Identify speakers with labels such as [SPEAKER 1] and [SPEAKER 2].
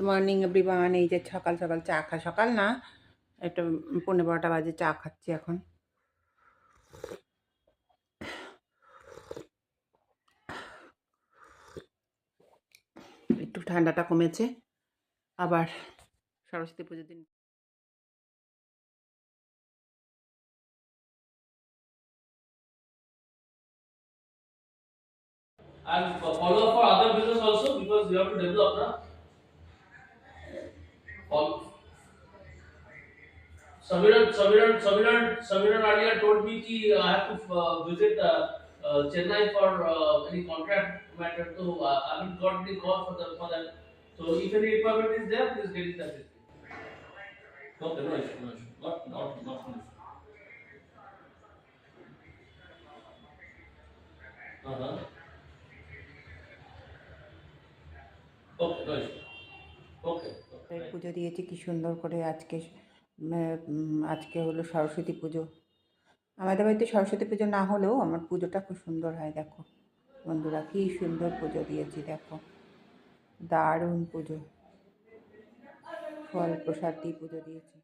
[SPEAKER 1] Morning everyone. এই যে সকাল সকাল চা সকাল না, একটা 11:15 বাজে চা খাচ্ছি এখন। একটু ঠান্ডাটা কমেছে, আবার সরস্বতী পুজোর দিন
[SPEAKER 2] and follow up for other business also, because you have to develop na. Samiran earlier told me कि I have to visit Chennai for any contract matter, so I haven't got the call for that. So if any requirement is there, please get in touch with me. Okay, no issue, no issue, not an issue. Uh-huh. Okay, no issue. Okay, okay.
[SPEAKER 1] পুজো দিয়েছি কি সুন্দর করে। আজকে হলো সরস্বতী পুজো। আমাদের বাড়িতে সরস্বতী পুজো না হলেও আমার পুজোটা খুব সুন্দর হয়। দেখো বন্ধুরা, কি সুন্দর পুজো দিয়েছি, দেখো দারুণ পুজো, ফল প্রসাদ দিয়ে পুজো দিয়েছি।